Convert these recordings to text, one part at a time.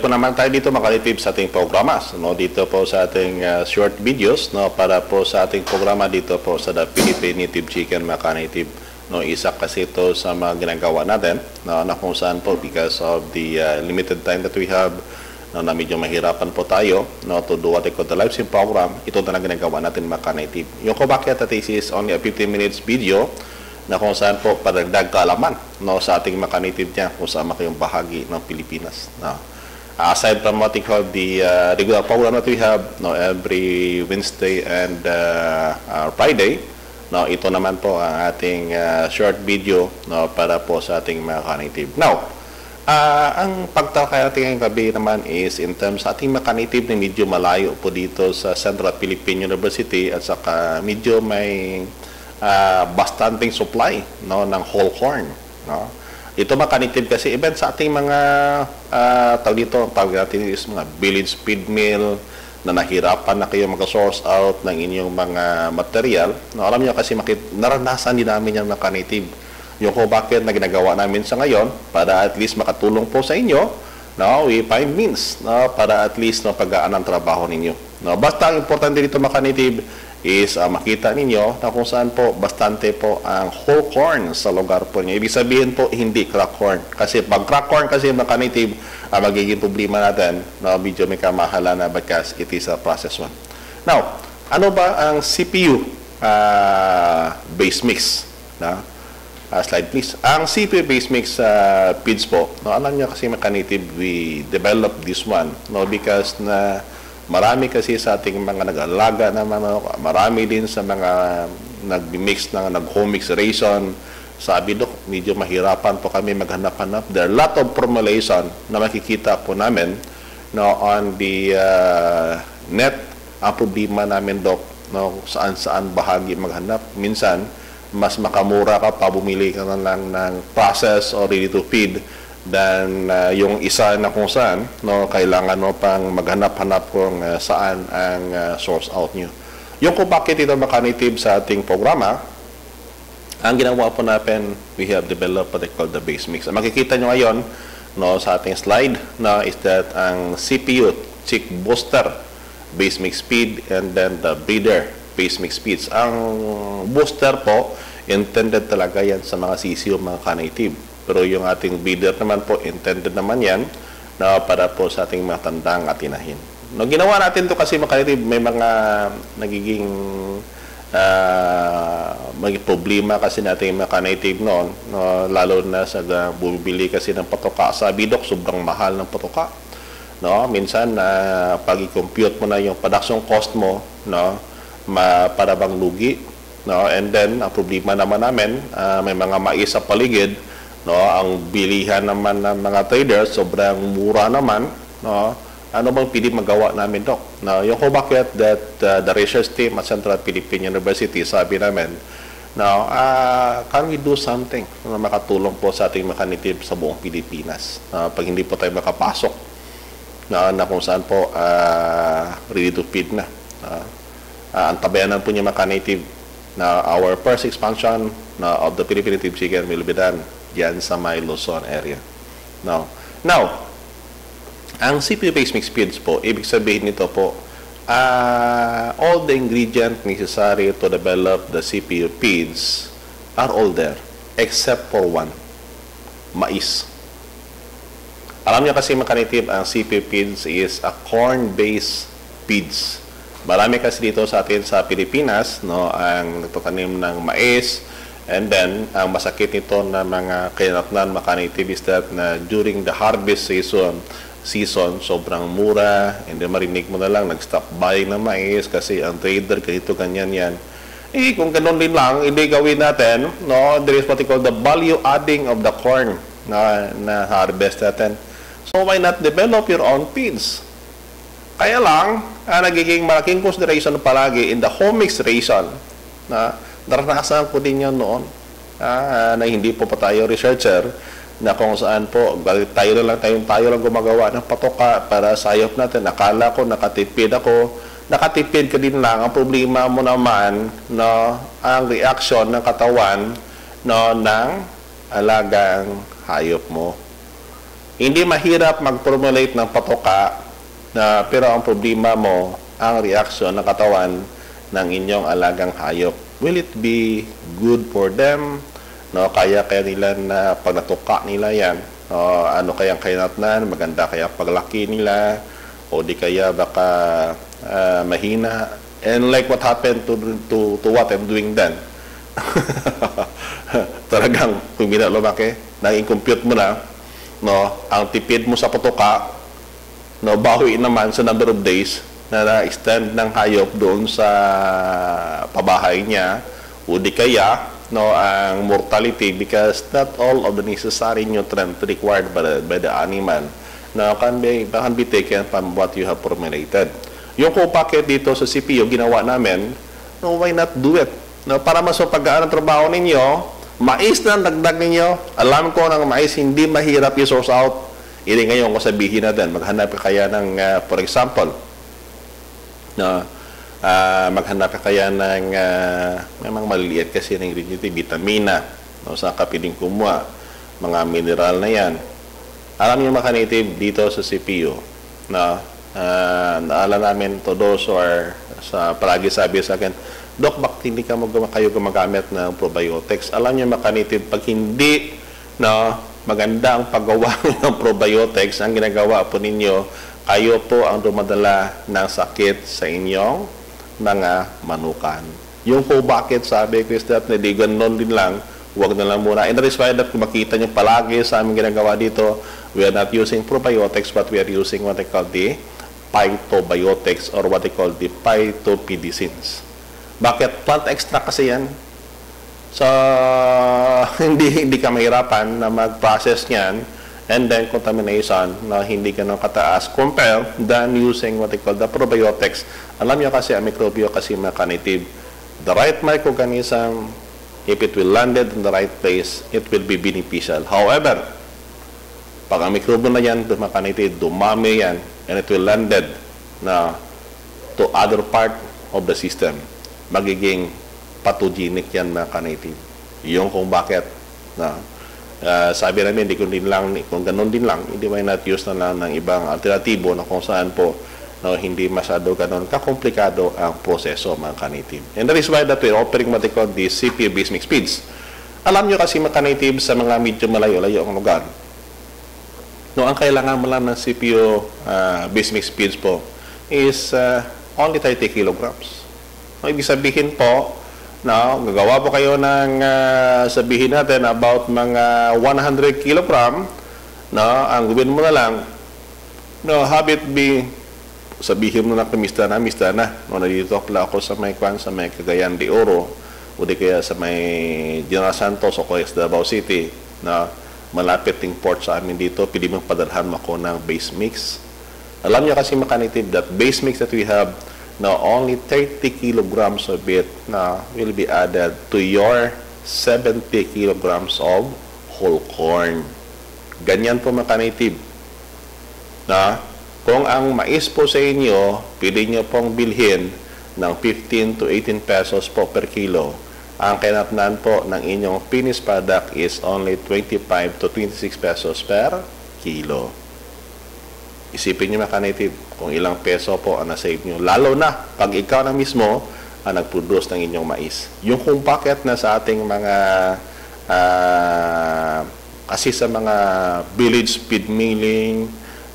Balik po naman tayo dito mga ka-native sa ating programas, no? Dito po sa ating short videos, no? Para po sa ating programa dito po sa The Philippine Native Chicken mga ka-native. No? Isa kasi ito sa mga ginagawa natin, no? Na kung saan po because of the limited time that we have, no? Na medyo mahirapan po tayo, no? To do what I call the live stream program. Ito na ginagawa natin mga ka-native. Yung ko bakit that this is only a 15 minutes video na kung saan po padagdag kaalaman, no? Sa ating mga ka-native niya kung saan makayong bahagi ng Pilipinas. No? Aside from what we call the regular program that we have, no, every Wednesday and Friday, no, ito naman po ang ating short video, no, para po sa ating mga ka-native. Now, ang pagtalakay natin ngayong gabi naman is in terms sa ating mga ka-native na medyo malayo po dito sa Central Philippine University at saka medyo may bastanteng supply, no, ng whole corn, no. Ito mga ka-native kasi event sa ating mga tawag natin is mga village feed mill na nahirapan na kayo mag-source out ng inyong mga material. No, alam niyo kasi naranasan din namin yung mga ka-native. Yung kung bakit na ginagawa namin sa ngayon para at least makatulong po sa inyo, no, we find means, no, para at least no, pag-aan ang trabaho ninyo. No, basta ang importante dito mga ka-native is makita ninyo na kung saan po bastante po ang whole corn sa lugar po niyo. Ibig sabihin po hindi crack corn. Kasi pag crack corn kasi mga ka-native, magiging problema natin, no, medyo may kamahala na because it is a process one. Now, ano ba ang CPU base mix? No? Slide please. Ang CPU base mix feeds po, no, alam niyo kasi mga ka-native, we developed this one, no, because na marami kasi sa ating mga nag-alaga na manok, marami din sa mga nag-mix ng nag-home mix ration. Sabi dok, medyo mahirapan po kami maghanap-hanap. There are a lot of formulation na makikita po namin, no, on the net. Ang problema namin dok, no, saan-saan bahagi maghanap. Minsan, mas makamura ka pa, bumili ka na lang ng process or ready to feed dan yung isa na kung saan, no, kailangan mo pang maghanap-hanap kung saan ang source out nyo. Yung kung bakit ito mga ka-native sa ating programa, ang ginawa po natin, we have developed what they call the base mix. Ang makikita nyo ngayon, no, sa ating slide, no, is that ang CPU chick booster base mix speed and then the breeder base mix speeds. Ang booster po, intended talaga yan sa mga sisiyo mga ka-native. Pero yung ating breeder naman po, intended naman yan na para po sa ating mga tandang at inahin. No, ginawa natin to kasi mga ka-native, may mga nagiging may problema kasi natin mga ka-native noon, no, lalo na sa bumibili kasi ng patoka. Sabi dok, sobrang mahal ng patoka. No, minsan pag i-compute mo na yung production cost mo, no, para bang lugi, no, and then ang problema naman namin, may mga mais sa paligid. No, ang bilihan naman ng mga traders sobrang mura naman, no. Ano bang pwede magawa namin dok? No, yung kung bakit that the research team at Central Philippine University sabi namin, no, can we do something na makatulong po sa ating mga ka-native sa buong Pilipinas, pag hindi po tayo makapasok, no, na kung saan po ready to feed na. Ang tabayanan po niya mga ka-native na our first expansion of the Philippine Native Chicken will be done diyan sa may Luzon area. Now, ang CPU base mix feeds po, ibig sabihin nito po, all the ingredient necessary to develop the CPU feeds are all there, except for one, mais. Alam niyo kasi mga ka-native, ang CPU feeds is a corn-based feeds. Marami kasi dito sa atin sa Pilipinas, no, ang nagtatanim ng mais. And then, ang masakit nito na mga kinatnan mga ka-native is that na during the harvest season, sobrang mura, and then marinig mo na lang, nag-stop buying ng mais kasi ang trader, ganito, ganyan yan. Eh, kung ganun din lang, hindi gawin natin, no, there is what we call the value adding of the corn na harvest natin. So, why not develop your own feeds? Kaya lang, nagiging malaking consideration palagi in the home mix ration na naranasan ko din yan noon, na hindi po pa tayo researcher, na kung saan po, tayo lang gumagawa ng patoka para sa ayop natin. Akala ko, nakatipid ka din lang. Ang problema mo naman, no, ang reaction ng katawan, no, ng alagang hayop mo. Hindi mahirap mag-formulate ng patoka na pero ang problema mo ang reaksyon ng katawan ng inyong alagang hayop. Will it be good for them? No, kaya nila na pag natuka nila yan, ano kayang kainatnan, maganda kaya paglaki nila, o di kaya baka mahina. And like what happened to what I'm doing then. Talagang kung lumaki, nag-compute mo na, no, ang tipid mo sa patoka, no, bawi naman sa number of days na na-extend ng hayop doon sa pabahay niya, o di kaya, no, ang mortality, because not all of the necessary nutrients required by the animal na can be taken from what you have formulated. Yung kung bakit dito sa CPU ginawa namin, no, why not do it? No, para mas mapagaan ang trabaho ninyo, mais na dagdag ninyo. Alam ko ng mais hindi mahirap i-source out. Ili ngayon ko sabihin natin, maghanap ka kaya ng, for example, no, maghanap ka kaya ng memang maliliit kasi ng ingredient, vitamina, no, sa kapiling kumuha, mga mineral na yan. Alam niyo mga native dito sa CPU, na naala namin to those or sa palagi sabi sa akin, Dok, bakit hindi kayo gumagamit ng probiotics? Alam niyo mga native, pag hindi na maganda ang paggawa ng probiotics, ang ginagawa po ninyo, kayo po ang dumadala ng sakit sa inyong mga manukan. Yung po bakit sabi ko is that hindi ganon din lang, huwag na lang muna. And that is why that kung makita nyo palagi sa aming ginagawa dito, we are not using probiotics but we are using what they call the phytobiotics or what they call the phytopedicines. Bakit? Plant extract kasi yan. So, hindi ka mahirapan na mag-process niyan and then contamination na hindi ganun kataas compare than using what they call the probiotics. Alam niyo kasi ang mikrobyo kasi native. The right microorganism, if it will landed in the right place, it will be beneficial. However, pag ang mikrobyo na yan, native, dumami yan, and it will landed na to other part of the system, magiging pathogenic yan native. Yung kung bakit na sabi namin, kung ganun din lang, hindi may not use na lang ng ibang alternatibo na kung saan po no, hindi masyado ganun kakomplikado ang proseso mga native. And that is why that we're offering what they call the CPU base mix feeds. Alam nyo kasi mga native sa mga medyo malayo-layo ang lugar, no, ang kailangan mo lang ng CPU base mix feeds po is only 30 kilograms. No, ibig sabihin po, no, gagawa po kayo ng sabihin natin about mga 100 kilogram, no, ang gawin mo na lang, no, have it be, sabihin mo na mista na, no, nandito pala ako sa may Cagayan de Oro, o di kaya sa may General Santos o kaya sa Davao City, na malapit ting port sa amin dito, pwede mong padalhan mo ako ng base mix. Alam niyo kasi mga native that base mix that we have, now only 30 kilograms of it will be added to your 70 kilograms of whole corn. Ganyan po mga native. Na kung ang mais po sa inyo, pwede nyo pong bilhin ng 15 to 18 pesos po per kilo. Ang kinatnan po ng inyong finished product is only 25 to 26 pesos per kilo. Isipin nyo mga native kung ilang peso po ang nasave nyo. Lalo na pag ikaw na mismo ang nag-produce ng inyong mais. Yung kung bakit na sa ating mga kasi sa mga village feed milling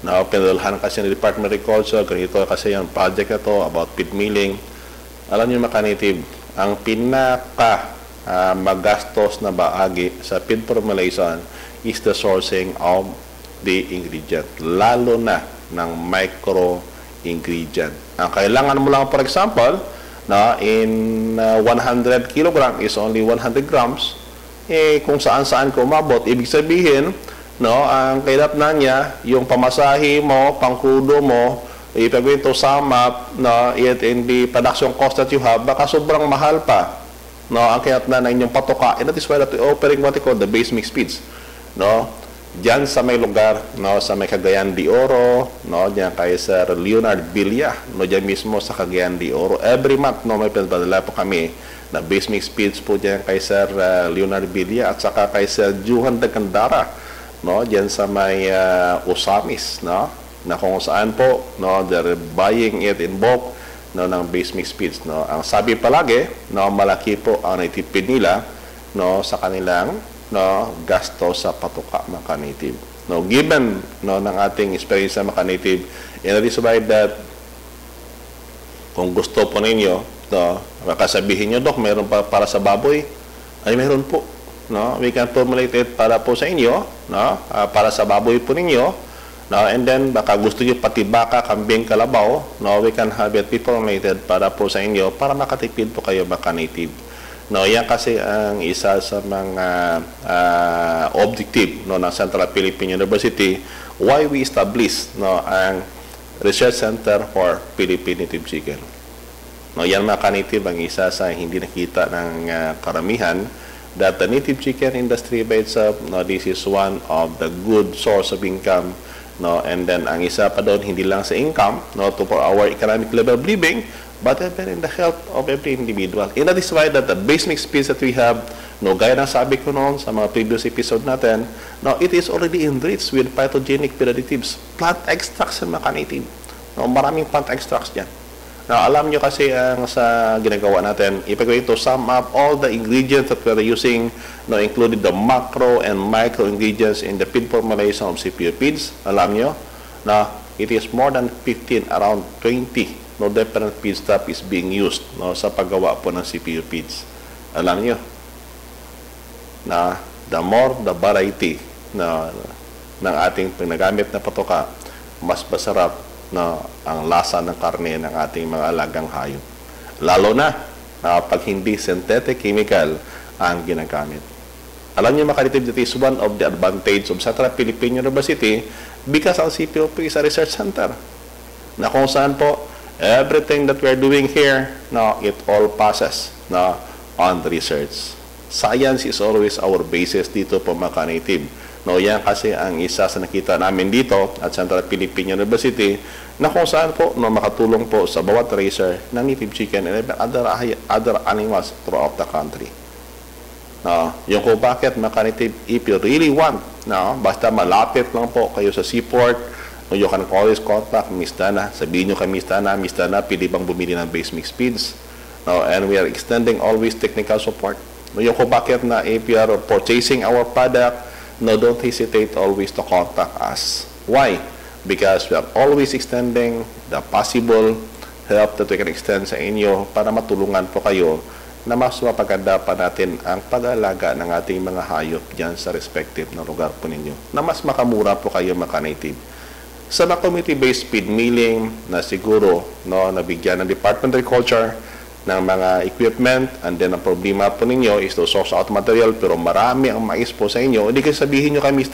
na pinadalhan kasi ng Department of Agriculture, ganito kasi yung project na to about feed milling. Alam nyo mga native, ang pinaka magastos na bahagi sa feed formulation is the sourcing of the ingredient, lalo na ng micro ingredient. Ang kailangan mo lang, for example, na in 100 kilogram is only 100 grams, kung saan-saan ko umabot, ibig sabihin, no, ang kailangan niya, yung pamasahe mo, pangkrudo mo, ipagawin to sum up, no, in the production cost that you have, baka sobrang mahal pa, no, ang kailangan na inyong patoka. And that is why that we offering what we call the base mix feeds, no, diyan sa may lugar, no, sa may Cagayan de Oro, no, diyan kay Sir Leonard Villa, no, diyan mismo sa Cagayan de Oro. Every month, no, may pinadala po kami na base mix feeds po diyan kay Sir Leonard Villa at saka kay Sir Juhan de Candara no, diyan sa may Usamis, no, na kung saan po, no, they're buying it in bulk, no, ng base mix feeds, no. Ang sabi palagi, no, malaki po ang naitipid nila, no, sa kanilang, no, gasto sa patuka, mga ka-native. No, given, no, ng ating experience sa mga ka-native, and that is why that kung gusto po ninyo, no, makasabihin nyo, Dok, mayroon pa para sa baboy, ay mayroon po. No? We can formulate it para po sa inyo, no? Para sa baboy po ninyo. No? And then, baka gusto nyo pati baka, kambing, kalabaw, no? We can have it formulated para po sa inyo, para makatipid po kayo maka-native. No? Yan kasi ang isa sa mga objective, no, ng Central Philippine University, why we establish, no, ang Research Center for Philippine Native Chicken. No, yan mga ka-native ang isa sa hindi nakita ng karamihan, that the native chicken industry by itself, no, this is one of the good source of income, no, and then ang isa pa doon, hindi lang sa income, no, to for our economic level of living, but even in the health of every individual. And that is why that the base mix feeds that we have, no, gaya ng sabi ko noon sa mga previous episode natin, no, it is already enriched with phytogenic additives, plant extracts and ka-native. No, maraming plant extracts dyan. Now, alam nyo kasi ang sa ginagawa natin, if we're going to sum up all the ingredients that we're using, no, including the macro and micro ingredients in the feed formulation of CPU feeds, alam nyo, na it is more than 15, around 20, no, different feed stuff is being used, no, sa paggawa po ng CPU feeds. Alam nyo, na the more the variety na ng ating pinagamit na patoka, mas masarap na ang lasa ng karne ng ating mga alagang hayop. Lalo na pag hindi synthetic chemical ang ginagamit. Alam niyo mga ka-native, that is one of the advantage of Central Philippine University because ang CPOP is a research center. Na kung saan po, everything that we are doing here, no, it all passes, no, on the research. Science is always our basis dito po mga ka-native. No, yan kasi ang isa sa nakita namin dito at Central Philippine University na kung saan po, no, makatulong po sa bawat racer ng native chicken and other animals throughout the country. No, yung kung bakit mga ka-native, if you really want, no, basta malapit lang po kayo sa seaport, no, you can always contact Miss Dana. Sabihin nyo kay Miss Dana, pwede bang bumili ng base mix feeds? No, and we are extending always technical support. No, yung kung bakit na if you are purchasing our product, no, don't hesitate always to contact us. Why? Because we are always extending the possible help that we can extend sa inyo para matulungan po kayo na mas mapaganda pa natin ang pag-aalaga ng ating mga hayop dyan sa respective na lugar po ninyo. Na mas makamura po kayo maka-native. Sa community-based feed milling na siguro, no, nabigyan ng Department of Agriculture ng mga equipment, and then ang problema po ninyo is to source out material, pero marami ang mais po sa inyo. Hindi kayo sabihin nyo kay Miss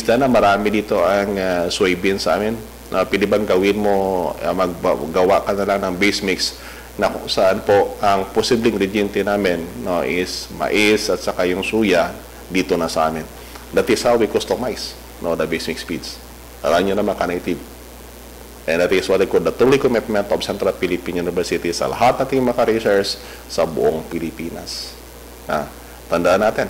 Dana, marami dito ang soybean sa amin. Pwede bang gawin mo, maggawa ka na lang ng base mix na kung saan po ang posibleng ingrediente namin, no, is mais at saka yung suya dito na sa amin. That is how we customize, no, the base mix feeds. Alam nyo na mga ka-native. And that is what I call the truly commitment of Central Philippine University sa lahat nating mga researchers sa buong Pilipinas. Tandaan natin,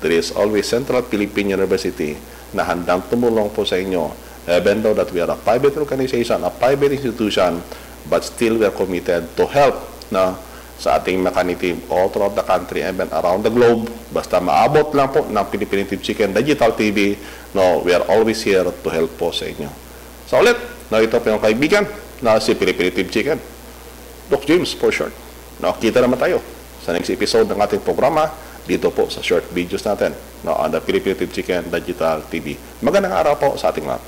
there is always Central Philippine University na handang tumulong po sa inyo, even though that we are a private organization, a private institution, but still we are committed to help, na sa ating mga ka-native all throughout the country, even around the globe. Basta maabot lang po ng Philippine Native Chicken Digital TV, no, we are always here to help po sa inyo. So ulit, na ito po yung kaibigan na si Philippine Native Chicken, Doc James for short. Nakita naman tayo sa next episode ng ating programa dito po sa short videos natin, on the Philippine Native Chicken Digital TV. Magandang araw po sa ating lahat.